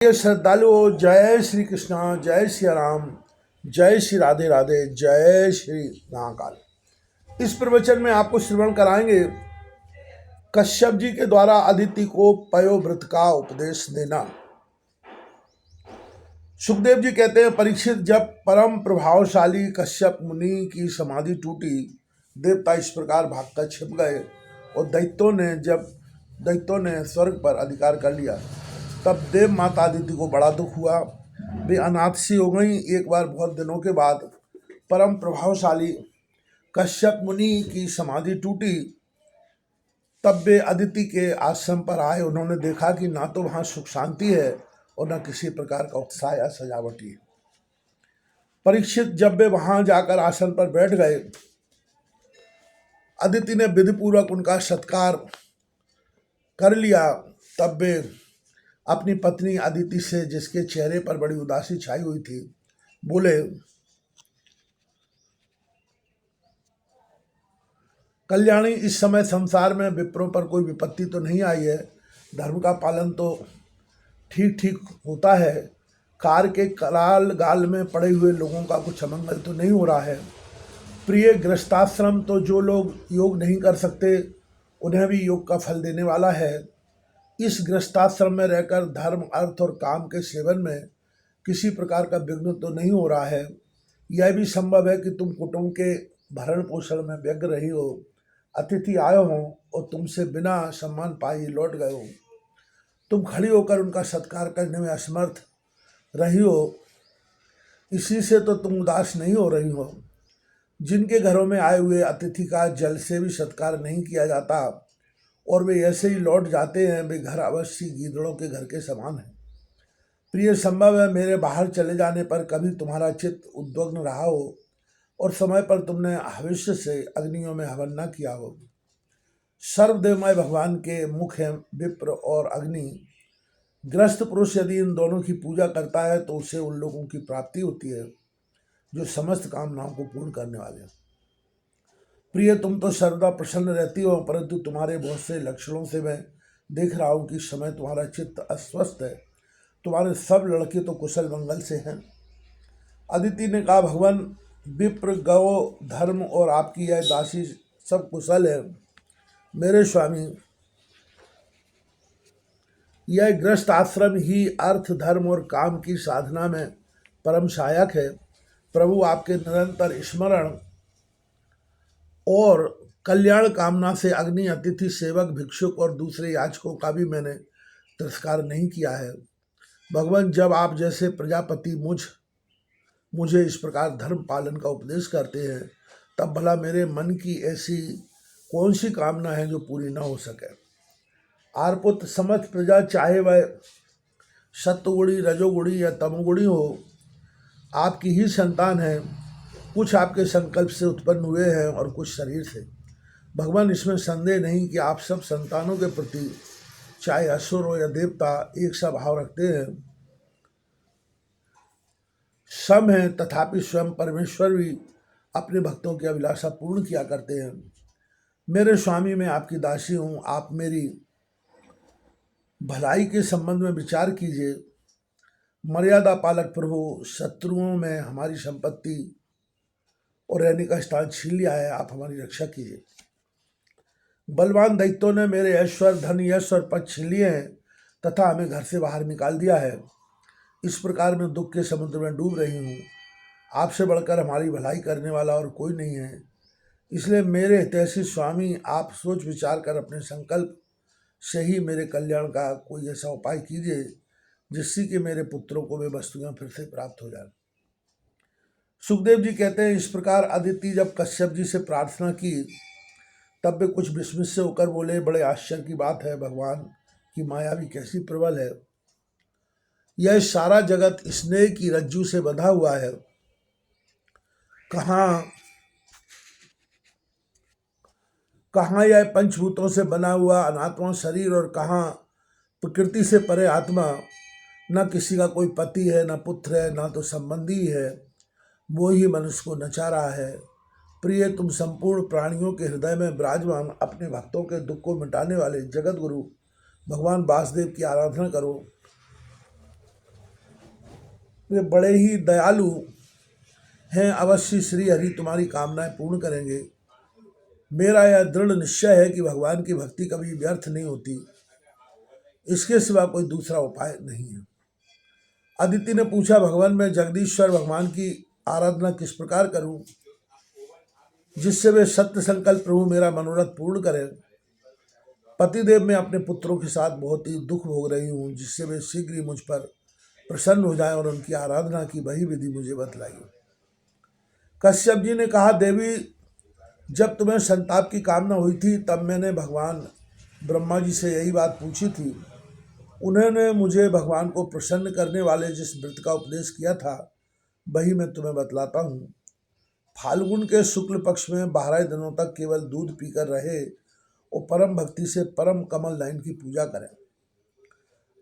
प्रिय श्रद्धालुओं, जय श्री कृष्णा, जय श्री राम, जय श्री राधे राधे, जय श्री महाकाल। इस प्रवचन में आपको श्रवण कराएंगे कश्यप जी के द्वारा अदिति को पयोव्रत का उपदेश देना। सुखदेव जी कहते हैं, परीक्षित, जब परम प्रभावशाली कश्यप मुनि की समाधि टूटी, देवता इस प्रकार भागकर छिप गए और दैत्यों ने स्वर्ग पर अधिकार कर लिया। तब देव माता अदिति को बड़ा दुख हुआ। वे अनाथ सी हो गई। एक बार बहुत दिनों के बाद परम प्रभावशाली कश्यप मुनि की समाधि टूटी। तब वे अदिति के आश्रम पर आए। उन्होंने देखा कि ना तो वहाँ सुख शांति है और न किसी प्रकार का उत्साह या सजावटी है। परीक्षित, जब वे वहाँ जाकर आसन पर बैठ गए, अदिति ने विधिपूर्वक उनका सत्कार कर लिया। तब वे अपनी पत्नी अदिति से, जिसके चेहरे पर बड़ी उदासी छाई हुई थी, बोले, कल्याणी, इस समय संसार में विप्रों पर कोई विपत्ति तो नहीं आई है। धर्म का पालन तो ठीक ठीक होता है। कार के कराल गाल में पड़े हुए लोगों का कुछ अमंगल तो नहीं हो रहा है। प्रिय, गृहस्थाश्रम तो जो लोग योग नहीं कर सकते उन्हें भी योग का फल देने वाला है। इस गृहस्थाश्रम में रहकर धर्म, अर्थ और काम के सेवन में किसी प्रकार का विघ्न तो नहीं हो रहा है। यह भी संभव है कि तुम कुटुंब के भरण पोषण में व्यग्र रही हो, अतिथि आए हों और तुमसे बिना सम्मान पाए लौट गए हो। तुम खड़ी होकर उनका सत्कार करने में असमर्थ रही हो, इसी से तो तुम उदास नहीं हो रही हो। जिनके घरों में आए हुए अतिथि का जल से भी सत्कार नहीं किया जाता और वे ऐसे ही लौट जाते हैं, वे घर अवश्य गीदड़ों के घर के समान हैं। प्रिय, संभव है मेरे बाहर चले जाने पर कभी तुम्हारा चित्त उद्विग्न रहा हो और समय पर तुमने भविष्य से अग्नियों में हवन न किया हो। सर्वदेवमय भगवान के मुख हैं विप्र और अग्नि। ग्रस्त पुरुष यदि इन दोनों की पूजा करता है तो उसे उन लोगों की प्राप्ति होती है जो समस्त कामनाओं को पूर्ण करने वाले हैं। प्रिय, तुम तो सर्वदा प्रसन्न रहती हो, परंतु तुम्हारे बहुत से लक्षणों से मैं देख रहा हूँ कि इस समय तुम्हारा चित्त अस्वस्थ है। तुम्हारे सब लड़के तो कुशल मंगल से हैं। अदिति ने कहा, भगवान, विप्र, गौ, धर्म और आपकी यह दासी सब कुशल है। मेरे स्वामी, यह गृहस्थ आश्रम ही अर्थ, धर्म और काम की साधना में परम सहायक है। प्रभु, आपके निरंतर स्मरण और कल्याण कामना से अग्नि, अतिथि, सेवक, भिक्षुक और दूसरे याचकों का भी मैंने तिरस्कार नहीं किया है। भगवान, जब आप जैसे प्रजापति मुझे इस प्रकार धर्म पालन का उपदेश करते हैं, तब भला मेरे मन की ऐसी कौन सी कामना है जो पूरी न हो सके। आर्पुत समस्त प्रजा, चाहे वह सत्वगुणी, रजोगुणी या तमोगुणी हो, आपकी ही संतान है। कुछ आपके संकल्प से उत्पन्न हुए हैं और कुछ शरीर से। भगवान, इसमें संदेह नहीं कि आप सब संतानों के प्रति, चाहे असुर हो या देवता, एक सा भाव रखते हैं। सम हैं, तथापि स्वयं परमेश्वर भी अपने भक्तों की अभिलाषा पूर्ण किया करते हैं। मेरे स्वामी, मैं आपकी दासी हूँ। आप मेरी भलाई के संबंध में विचार कीजिए। मर्यादा पालक प्रभु, शत्रुओं में हमारी संपत्ति और रहने का स्थान छीन लिया है। आप हमारी रक्षा कीजिए। बलवान दैत्यों ने मेरे ऐश्वर्य, धन, यश और पद छीन लिए हैं तथा हमें घर से बाहर निकाल दिया है। इस प्रकार मैं दुख के समुद्र में डूब रही हूँ। आपसे बढ़कर हमारी भलाई करने वाला और कोई नहीं है। इसलिए मेरे हितैषी स्वामी, आप सोच विचार कर अपने संकल्प से ही मेरे कल्याण का कोई ऐसा उपाय कीजिए जिससे कि मेरे पुत्रों को वे वस्तुएं फिर से प्राप्त हो जाए। सुखदेव जी कहते हैं, इस प्रकार अदिति जब कश्यप जी से प्रार्थना की, तब वे कुछ विस्मित से होकर बोले, बड़े आश्चर्य की बात है, भगवान की माया भी कैसी प्रबल है। यह सारा जगत स्नेह की रज्जू से बंधा हुआ है। कहाँ यह पंचभूतों से बना हुआ अनात्मा शरीर और कहाँ प्रकृति से परे आत्मा। न किसी का कोई पति है, न पुत्र है, न तो संबंधी है। वो ही मनुष्य को नचा रहा है। प्रिय, तुम संपूर्ण प्राणियों के हृदय में विराजमान अपने भक्तों के दुख को मिटाने वाले जगत गुरु भगवान वासुदेव की आराधना करो। वे बड़े ही दयालु हैं, अवश्य श्री हरि तुम्हारी कामनाएं पूर्ण करेंगे। मेरा यह दृढ़ निश्चय है कि भगवान की भक्ति कभी व्यर्थ नहीं होती, इसके सिवा कोई दूसरा उपाय नहीं है। अदिति ने पूछा, भगवान मैं जगदीश्वर भगवान की आराधना किस प्रकार करूं जिससे वे सत्य संकल्प प्रभु मेरा मनोरथ पूर्ण करें। पतिदेव मैं अपने पुत्रों के साथ बहुत ही दुख भोग रही हूँ, जिससे वे शीघ्र ही मुझ पर प्रसन्न हो जाएं और उनकी आराधना की वही विधि मुझे बतलाई। कश्यप जी ने कहा, देवी जब तुम्हें संताप की कामना हुई थी तब मैंने भगवान ब्रह्मा जी से यही बात पूछी थी। उन्होंने मुझे भगवान को प्रसन्न करने वाले जिस व्रत का उपदेश किया था वही मैं तुम्हें बतलाता हूँ। फाल्गुन के शुक्ल पक्ष में 12 दिनों तक केवल दूध पीकर रहे और परम भक्ति से परम कमल नयन की पूजा करें।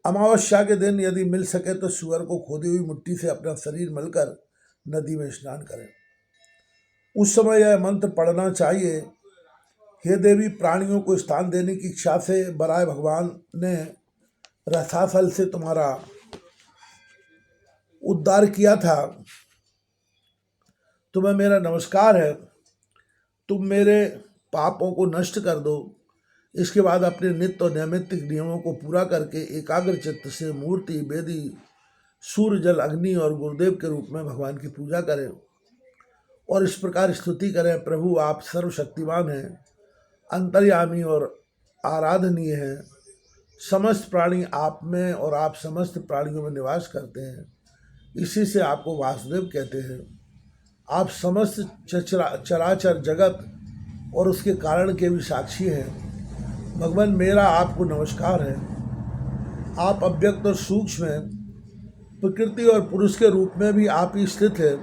अमावस्या के दिन यदि मिल सके तो सुअर को खोदी हुई मिट्टी से अपना शरीर मलकर नदी में स्नान करें। उस समय यह मंत्र पढ़ना चाहिए, हे देवी प्राणियों को स्थान देने की इच्छा से बराए भगवान ने रसाफल से तुम्हारा उद्धार किया था, तुम्हें मेरा नमस्कार है। तुम मेरे पापों को नष्ट कर दो। इसके बाद अपने नित्य और नैमित्तिक नियमों को पूरा करके एकाग्र चित्त से मूर्ति, वेदी, सूर्य, जल, अग्नि और गुरुदेव के रूप में भगवान की पूजा करें और इस प्रकार स्तुति करें, प्रभु आप सर्वशक्तिमान हैं, अंतर्यामी और आराधनीय हैं। समस्त प्राणी आप में और आप समस्त प्राणियों में निवास करते हैं, इसी से आपको वासुदेव कहते हैं। आप समस्त चराचर जगत और उसके कारण के भी साक्षी हैं। भगवान मेरा आपको नमस्कार है। आप अव्यक्त और सूक्ष्म हैं, प्रकृति और पुरुष के रूप में भी आप ही स्थित हैं।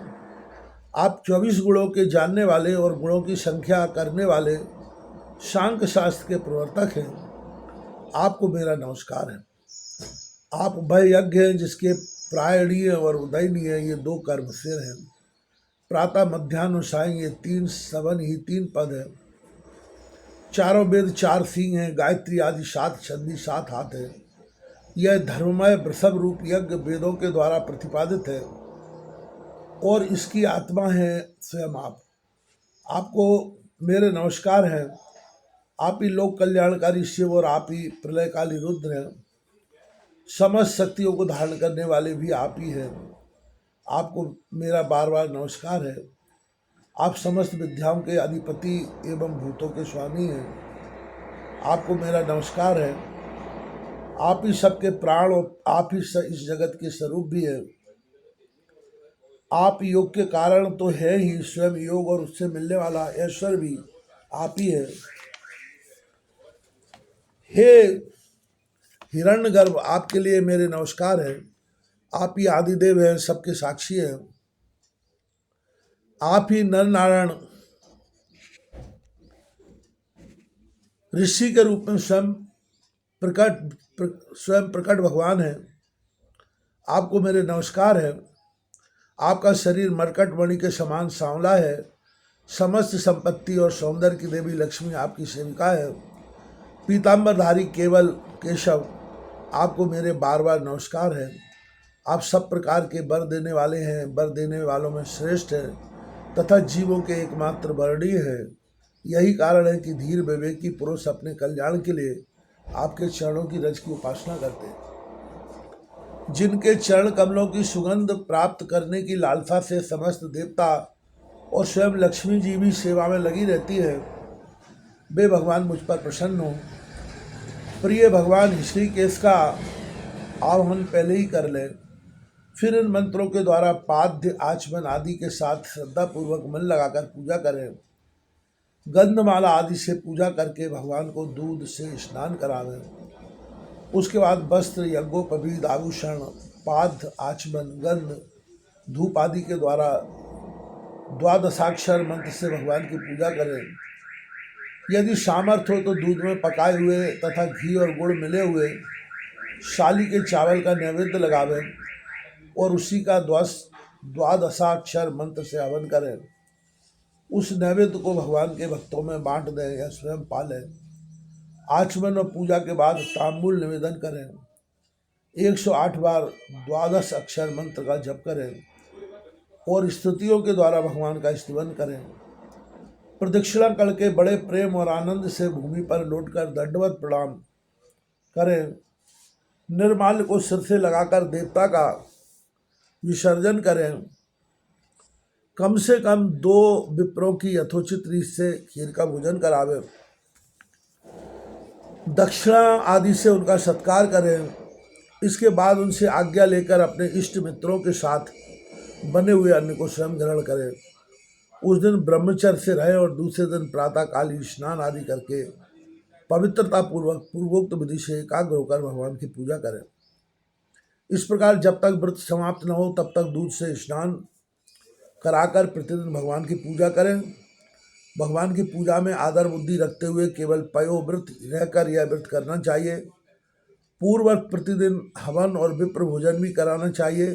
आप 24 गुणों के जानने वाले और गुणों की संख्या करने वाले सांख्य शास्त्र के प्रवर्तक हैं। आपको मेरा नमस्कार है। आप उभय यज्ञ हैं, जिसके प्रायणीय और उदयनीय ये 2 कर्म सिर हैं। प्रातः, मध्याह्न और सायं ये 3 सवन ही 3 पद हैं। चारों वेद 4 सिंह हैं, गायत्री आदि 7 छंदी 7 हाथ है। यह धर्ममय वृषभ रूप यज्ञ वेदों के द्वारा प्रतिपादित है और इसकी आत्मा है स्वयं आप। आपको मेरे नमस्कार हैं। आप ही लोक कल्याणकारी शिव और आप ही प्रलयकाली रुद्र हैं। समस्त शक्तियों को धारण करने वाले भी आप ही हैं। आपको मेरा बार बार नमस्कार है। आप समस्त विद्याओं के अधिपति एवं भूतों के स्वामी हैं। आपको मेरा नमस्कार है। आप ही सबके प्राण और आप ही इस जगत के स्वरूप भी हैं। आप योग के कारण तो है ही, स्वयं योग और उससे मिलने वाला ऐश्वर्य भी आप ही है। हे हिरण्यगर्भ, आपके लिए मेरे नमस्कार है। आप ही आदिदेव हैं, सबके साक्षी हैं। आप ही नर नारायण ऋषि के रूप में स्वयं प्रकट भगवान है। आपको मेरे नमस्कार है। आपका शरीर मरकट मणि के समान सांवला है। समस्त संपत्ति और सौंदर्य की देवी लक्ष्मी आपकी सेविका है। पीताम्बरधारी केवल केशव, आपको मेरे बार बार नमस्कार है। आप सब प्रकार के वर देने वाले हैं, वर देने वालों में श्रेष्ठ हैं तथा जीवों के एकमात्र वर्णीय हैं। यही कारण है कि धीर विवेकी पुरुष अपने कल्याण के लिए आपके चरणों की रज की उपासना करते हैं। जिनके चरण कमलों की सुगंध प्राप्त करने की लालसा से समस्त देवता और स्वयं लक्ष्मी जी भी सेवा में लगी रहती है, वे भगवान मुझ पर प्रसन्न हो। प्रिय भगवान ऋषिकेश का आह्वान पहले ही कर लें, फिर इन मंत्रों के द्वारा पाद्य, आचमन आदि के साथ श्रद्धापूर्वक मन लगाकर पूजा करें। गंधमाला आदि से पूजा करके भगवान को दूध से स्नान करावें। उसके बाद वस्त्र, यज्ञोपवीत, आभूषण, पाद्य, आचमन, गंध, धूप आदि के द्वारा द्वादशाक्षर मंत्र से भगवान की पूजा करें। यदि सामर्थ्य हो तो दूध में पकाए हुए तथा घी और गुड़ मिले हुए शाली के चावल का नैवेद्य लगावें और उसी का द्वादशाक्षर मंत्र से हवन करें। उस नैवेद्य को भगवान के भक्तों में बांट दें या स्वयं पालें। आचमन और पूजा के बाद तांबूल निवेदन करें। 108 बार 12 अक्षर मंत्र का जप करें और स्तुतियों के द्वारा भगवान का स्तुति करें। प्रदक्षिणा करके बड़े प्रेम और आनंद से भूमि पर लौटकर दंडवत प्रणाम करें। निर्माल्य को सिर से लगाकर देवता का विसर्जन करें। कम से कम 2 विप्रों की यथोचित रीत से खीर का भोजन करावें। दक्षिणा आदि से उनका सत्कार करें। इसके बाद उनसे आज्ञा लेकर अपने इष्ट मित्रों के साथ बने हुए अन्न को स्वयं ग्रहण करें। उस दिन ब्रह्मचर्य से रहें और दूसरे दिन प्रातःकालीन स्नान आदि करके पवित्रता पूर्वक पूर्वोक्त विधि से एकाग्र होकर भगवान की पूजा करें। इस प्रकार जब तक व्रत समाप्त न हो तब तक दूध से स्नान कराकर प्रतिदिन भगवान की पूजा करें। भगवान की पूजा में आदर बुद्धि रखते हुए केवल पयोव्रत रहकर यह व्रत करना चाहिए। पूर्ववत प्रतिदिन हवन और विप्र भोजन भी कराना चाहिए।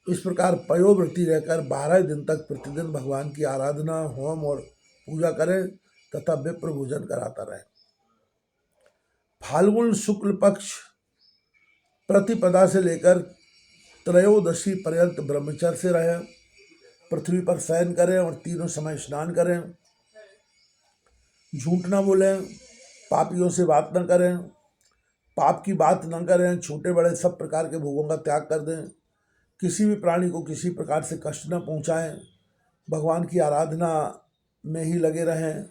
इस प्रकार पयोव्रती रहकर 12 दिन तक प्रतिदिन भगवान की आराधना, होम और पूजा करें तथा विप्र भोजन कराता रहे। फाल्गुन शुक्ल पक्ष प्रतिपदा से लेकर त्रयोदशी पर्यंत ब्रह्मचर्य से रहें। पृथ्वी पर शयन करें और तीनों समय स्नान करें। झूठ न बोलें, पापियों से बात न करें, पाप की बात न करें, छोटे बड़े सब प्रकार के भोगों का त्याग कर दें, किसी भी प्राणी को किसी प्रकार से कष्ट न पहुँचाएं, भगवान की आराधना में ही लगे रहें।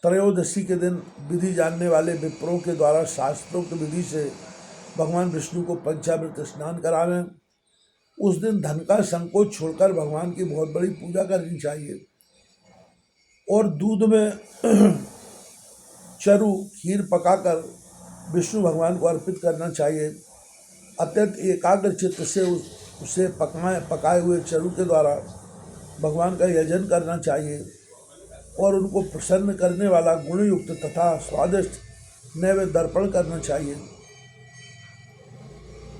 त्रयोदशी के दिन विधि जानने वाले विप्रों के द्वारा शास्त्रोक्त विधि से भगवान विष्णु को पंचामृत स्नान करावें। उस दिन धन का संकोच छोड़कर भगवान की बहुत बड़ी पूजा करनी चाहिए और दूध में चरु खीर पकाकर विष्णु भगवान को अर्पित करना चाहिए। अत्यंत एकाग्र चित्त से उसे पकाए हुए चरु के द्वारा भगवान का यजन करना चाहिए और उनको प्रसन्न करने वाला गुणयुक्त तथा स्वादिष्ट नैवेद्य अर्पण करना चाहिए।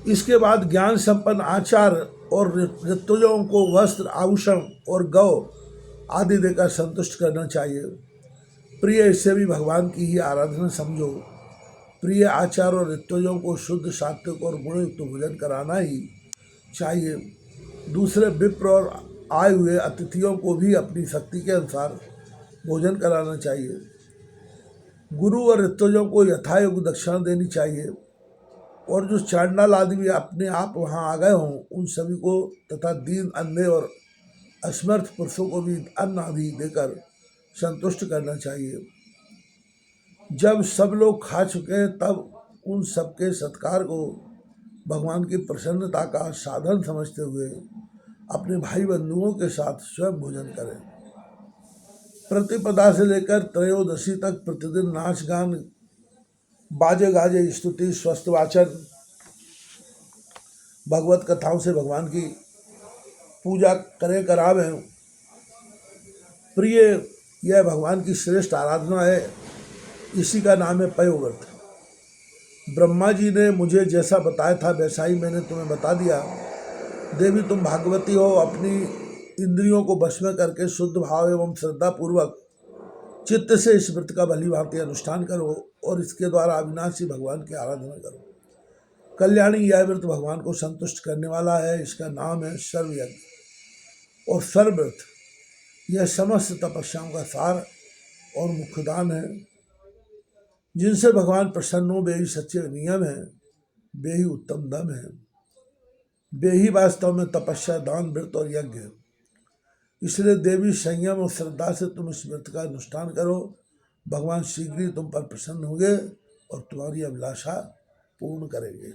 इसके बाद ज्ञान संपन्न आचार और ऋतुजों को वस्त्र, आभूषण और गौ आदि देकर संतुष्ट करना चाहिए। प्रिय इससे भी भगवान की ही आराधना समझो। प्रिय आचार और ऋतुजों को शुद्ध, सात्विक और गुणयुक्त भोजन कराना ही चाहिए। दूसरे विप्र और आए हुए अतिथियों को भी अपनी शक्ति के अनुसार भोजन कराना चाहिए। गुरु और ऋतुजों को यथायोग्य दक्षिणा देनी चाहिए और जो चांडाल आदि भी अपने आप वहाँ आ गए हों उन सभी को तथा दीन, अंधे और असमर्थ पुरुषों को भी अन्न आदि देकर संतुष्ट करना चाहिए। जब सब लोग खा चुके हैं तब उन सबके सत्कार को भगवान की प्रसन्नता का साधन समझते हुए अपने भाई बंधुओं के साथ स्वयं भोजन करें। प्रतिपदा से लेकर त्रयोदशी तक प्रतिदिन नाच गान, बाजे गाजे, स्तुति, स्वस्थ वाचन, भगवत कथाओं से भगवान की पूजा करें, करावें। प्रिय यह भगवान की श्रेष्ठ आराधना है। इसी का नाम है पयोव्रत। ब्रह्मा जी ने मुझे जैसा बताया था वैसा ही मैंने तुम्हें बता दिया। देवी तुम भागवती हो, अपनी इंद्रियों को वश में करके शुद्ध भाव एवं श्रद्धा पूर्वक चित्त से इस व्रत का भली भांति अनुष्ठान करो और इसके द्वारा अविनाशी भगवान की आराधना करो। कल्याणी यह व्रत भगवान को संतुष्ट करने वाला है। इसका नाम है सर्वयज्ञ और सर्वव्रत। यह समस्त तपस्याओं का सार और मुख्यदान है। जिनसे भगवान प्रसन्न हो वे ही सच्चे नियम हैं, वे ही उत्तम दम है, वे ही वास्तव में तपस्या, दान, व्रत और यज्ञ है। इसलिए देवी संयम और श्रद्धा से तुम इस व्रत का अनुष्ठान करो। भगवान शीघ्र ही तुम पर प्रसन्न होंगे और तुम्हारी अभिलाषा पूर्ण करेंगे।